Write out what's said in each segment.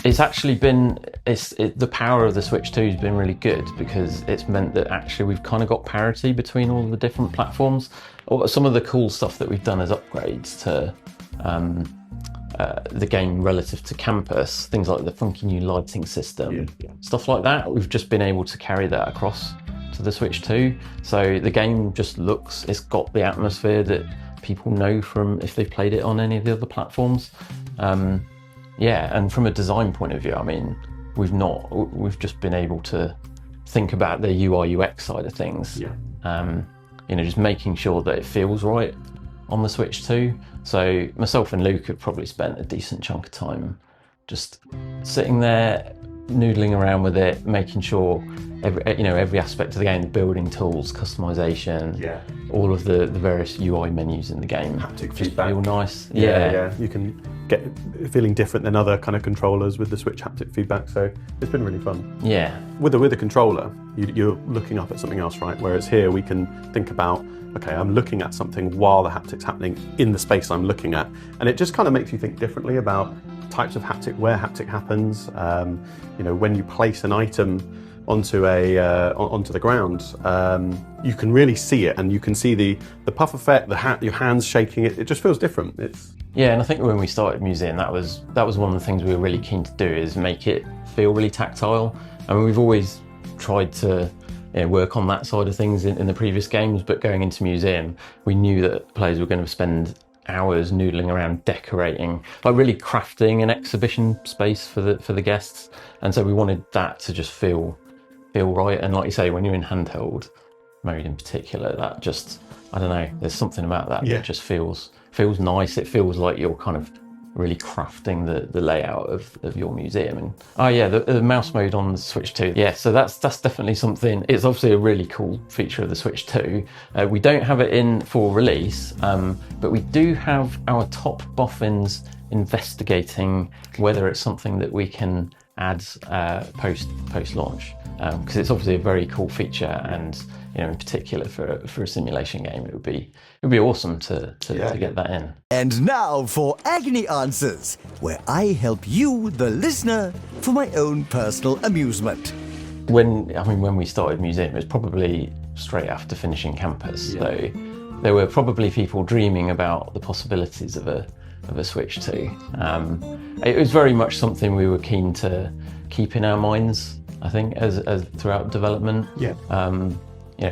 It's actually been, the power of the Switch 2 has been really good because it's meant that actually we've kind of got parity between all the different platforms. Some of the cool stuff that we've done as upgrades to the game relative to Campus, things like the funky new lighting system, stuff like that, we've just been able to carry that across to the Switch 2. So the game just looks, it's got the atmosphere that people know from if they've played it on any of the other platforms. And from a design point of view, I mean, we've just been able to think about the UI UX side of things. Just making sure that it feels right on the Switch 2. So myself and Luke have probably spent a decent chunk of time just sitting there, noodling around with it, making sure every aspect of the game, the building tools, customization, all of the various UI menus in the game, haptic just feedback. feel nice. You can get feeling different than other kind of controllers with the Switch haptic feedback. So it's been really fun. Yeah. With the controller, you're looking up at something else, right? Whereas here we can think about, okay, I'm looking at something while the haptic's happening in the space I'm looking at, and it just kind of makes you think differently about types of haptic, where haptic happens. When you place an item onto the ground, you can really see it, and you can see the puff effect, your hands shaking it. It just feels different. And I think when we started Museum, that was one of the things we were really keen to do, is make it feel really tactile. I mean, we've always tried to work on that side of things in the previous games, but going into Museum, we knew that players were going to spend hours noodling around decorating, like really crafting an exhibition space for the guests, and so we wanted that to just feel right. And like you say, when you're in handheld mode in particular, that just, I don't know, there's something about that that just feels nice. It feels like you're kind of really crafting the layout of your museum. And the mouse mode on the Switch 2, so that's definitely something. It's obviously a really cool feature of the Switch 2. We don't have it in for release, but we do have our top boffins investigating whether it's something that we can add post launch, because it's obviously a very cool feature, and in particular for a simulation game, it would be awesome to get that in. And now for Agony Answers, where I help you, the listener, for my own personal amusement. When we started Museum, it was probably straight after finishing Campus, so there were probably people dreaming about the possibilities of a Switch 2. It was very much something we were keen to keep in our minds, I think, as throughout development.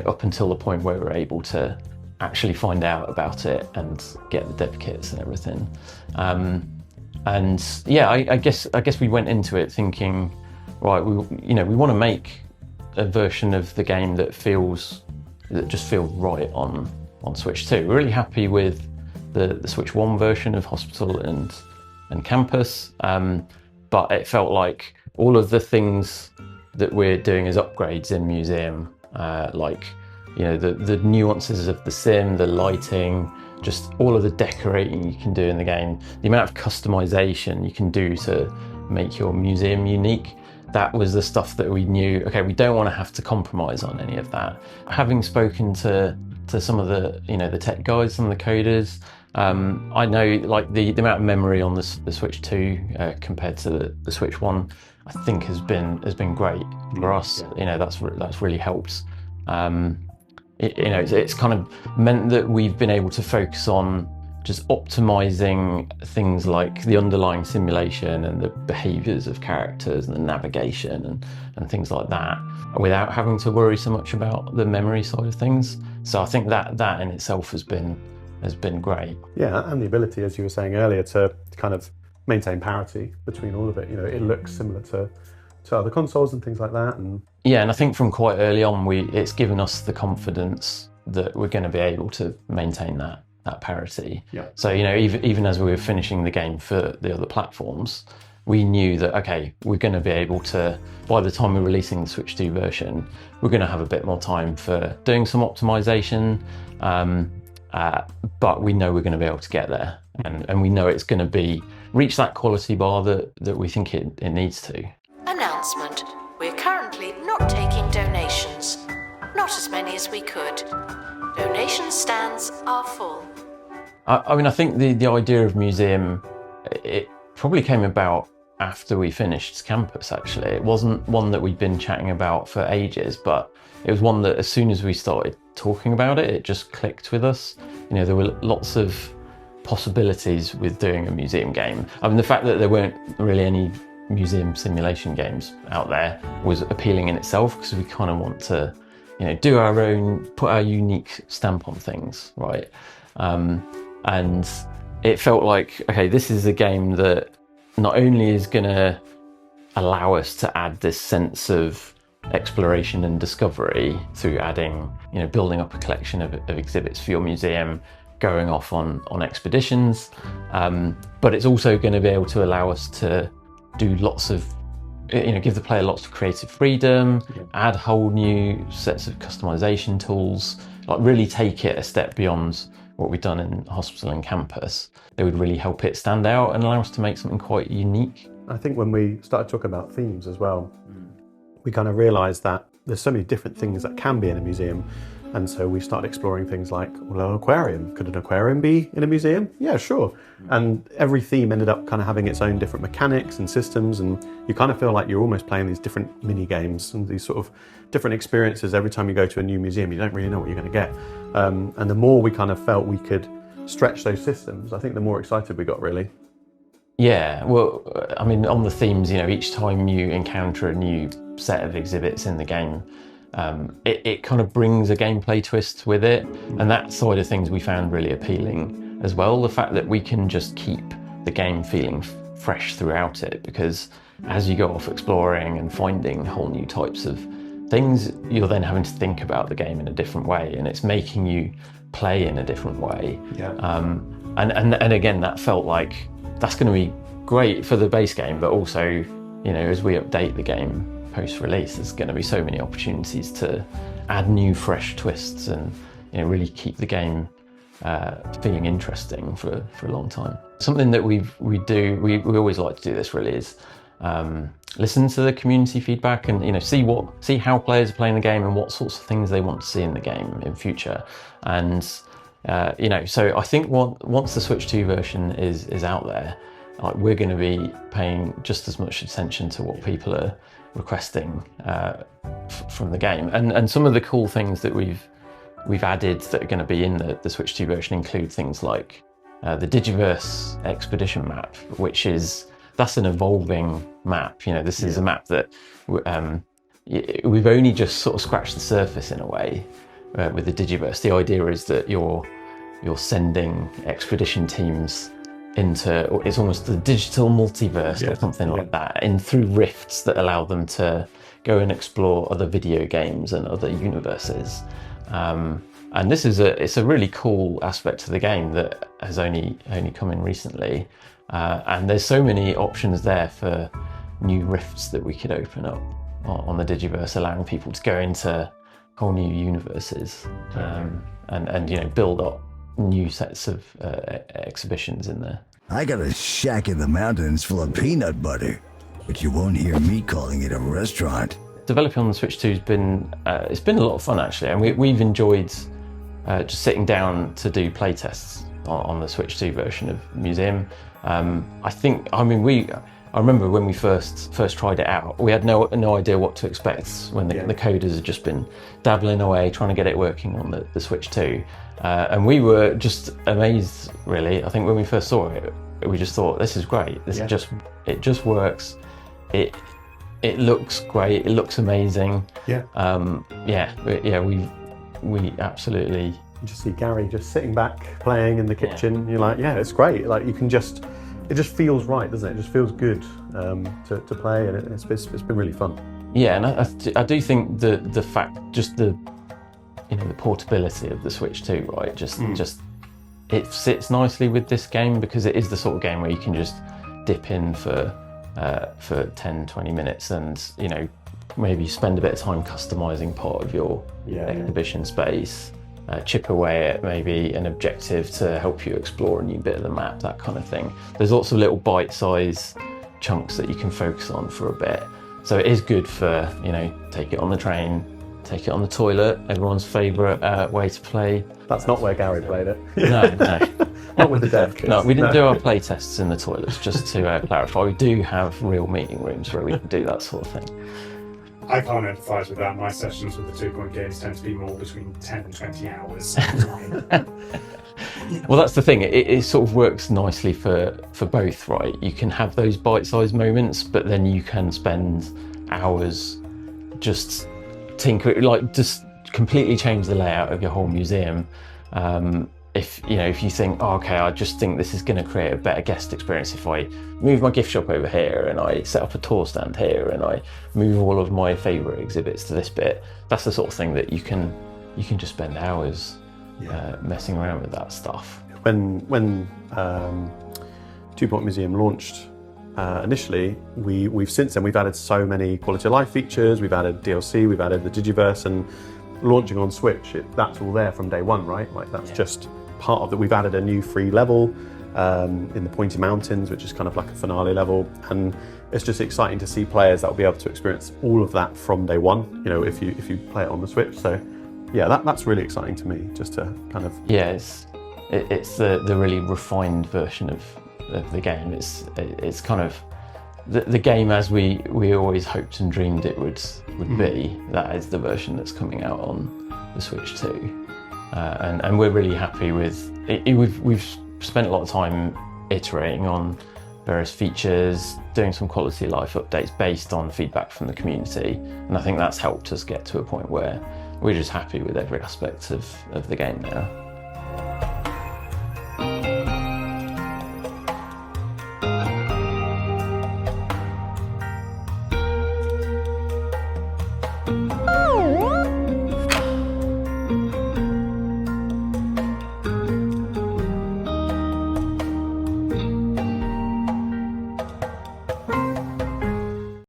Up until the point where we were able to actually find out about it and get the dev kits and everything. I guess we went into it thinking, right, we want to make a version of the game that just feels right on Switch 2. We're really happy with the Switch 1 version of Hospital and Campus, but it felt like all of the things that we're doing as upgrades in Museum, the nuances of the sim, the lighting, just all of the decorating you can do in the game, the amount of customization you can do to make your museum unique, that was the stuff that we knew, okay, we don't want to have to compromise on any of that. Having spoken to some of the tech guys, some of the coders, I know like the amount of memory on the Switch 2 compared to the Switch 1, I think has been great for us. That's really helped. It's kind of meant that we've been able to focus on just optimizing things like the underlying simulation and the behaviors of characters and the navigation and things like that, without having to worry so much about the memory side of things. So I think that in itself has been great. Yeah, and the ability, as you were saying earlier, to kind of maintain parity between all of it. It looks similar to other consoles and things like that. And I think from quite early on, it's given us the confidence that we're going to be able to maintain that parity. So even as we were finishing the game for the other platforms, we knew that, okay, we're going to be able to, by the time we're releasing the Switch 2 version, we're going to have a bit more time for doing some optimization, but we know we're going to be able to get there, and we know it's going to reach that quality bar that we think it needs to. Announcement. We're currently not taking donations. Not as many as we could. Donation stands are full. I think the idea of Museum, it probably came about after we finished Campus, actually. It wasn't one that we'd been chatting about for ages, but it was one that as soon as we started talking about it, it just clicked with us. You know, there were lots of possibilities with doing a museum game. I mean, the fact that there weren't really any museum simulation games out there was appealing in itself, because we kind of want to, you know, do our own, put our unique stamp on things, right? And it felt like, okay, this is a game that not only is going to allow us to add this sense of exploration and discovery through adding, you know, building up a collection of exhibits for your museum, going off on expeditions, but it's also going to be able to allow us to do lots of, you know, give the player lots of creative freedom, add whole new sets of customization tools, like really take it a step beyond what we've done in Hospital and Campus. It would really help it stand out and allow us to make something quite unique. I think when we started talking about themes as well, we kind of realised that there's so many different things that can be in a museum. And so we started exploring things like, well, an aquarium. Could an aquarium be in a museum? Yeah, sure. And every theme ended up kind of having its own different mechanics and systems, and you kind of feel like you're almost playing these different mini games and these sort of different experiences every time you go to a new museum. You don't really know what you're going to get. And the more we kind of felt we could stretch those systems, I think the more excited we got, really. Yeah, well, I mean, on the themes, you know, each time you encounter a new set of exhibits in the game, it kind of brings a gameplay twist with it, and that side of things we found really appealing as well. The fact that we can just keep the game feeling fresh throughout it, because as you go off exploring and finding whole new types of things, you're then having to think about the game in a different way, and it's making you play in a different way. Yeah. And again, that felt like that's going to be great for the base game, but also, you know, as we update the game post-release, there's going to be so many opportunities to add new fresh twists and, you know, really keep the game feeling interesting for a long time. Something that we always like to do this really is listen to the community feedback and, you know, see how players are playing the game and what sorts of things they want to see in the game in future. And you know, so I think once the Switch 2 version is out there, like, we're going to be paying just as much attention to what people are requesting from the game. And some of the cool things that we've added that are going to be in the Switch 2 version include things like the Digiverse expedition map, that's an evolving map. You know, this is a map that we've only just sort of scratched the surface in a way with the Digiverse. The idea is that you're sending expedition teams into, or it's almost the digital multiverse or something like that, and through rifts that allow them to go and explore other video games and other universes. And this is it's a really cool aspect to the game that has only come in recently. And there's so many options there for new rifts that we could open up on the Digiverse, allowing people to go into whole new universes and you know, build up new sets of exhibitions in there. I got a shack in the mountains full of peanut butter, but you won't hear me calling it a restaurant. Developing on the Switch 2 has been it's been a lot of fun, actually, and we've enjoyed just sitting down to do playtests on the Switch 2 version of Museum. I remember when we first tried it out, we had no idea what to expect when the coders had just been dabbling away trying to get it working on the Switch 2. And we were just amazed, really. I think when we first saw it, we just thought, this is great. It just works. It looks great. It looks amazing. We absolutely. You just see Gary just sitting back playing in the kitchen. You're like, yeah, it's great. Like, it just feels right, doesn't it? It just feels good to play, and it's been really fun. Yeah, and I do think the fact, just the portability of the Switch 2, right? Just it sits nicely with this game, because it is the sort of game where you can just dip in for 10-20 minutes and, you know, maybe spend a bit of time customizing part of your exhibition space, chip away at maybe an objective to help you explore a new bit of the map, that kind of thing. There's lots of little bite-sized chunks that you can focus on for a bit. So it is good for, you know, take it on the train, take it on the toilet, everyone's favourite way to play That's not where Gary played it. No, no. Not with the dev kids. No, we didn't do our play tests in the toilets, just to clarify. We do have real meeting rooms where we can do that sort of thing. I can't empathise with that. My sessions with the 2 Point games tend to be more between 10 and 20 hours. Well, that's the thing. It sort of works nicely for both, right? You can have those bite-sized moments, but then you can spend hours just tinkering, like just completely change the layout of your whole museum. If you think, oh, okay, I just think this is going to create a better guest experience if I move my gift shop over here and I set up a tour stand here and I move all of my favourite exhibits to this bit. That's the sort of thing that you can just spend hours messing around with that stuff. When 2 Point Museum launched initially, we've since then we've added so many quality of life features. We've added DLC, we've added the Digiverse, and launching on Switch, that's all there from day one, right? Like that's just part of that. We've added a new free level in the Pointy Mountains, which is kind of like a finale level, and it's just exciting to see players that will be able to experience all of that from day one. You know, if you play it on the Switch. So yeah, that's really exciting to me. Just to kind of it's the really refined version of the game. It's kind of the game as we always hoped and dreamed it would be. That is the version that's coming out on the Switch too, and we're really happy with it. We've spent a lot of time iterating on various features, doing some quality of life updates based on feedback from the community, and I think that's helped us get to a point where we're just happy with every aspect of the game now.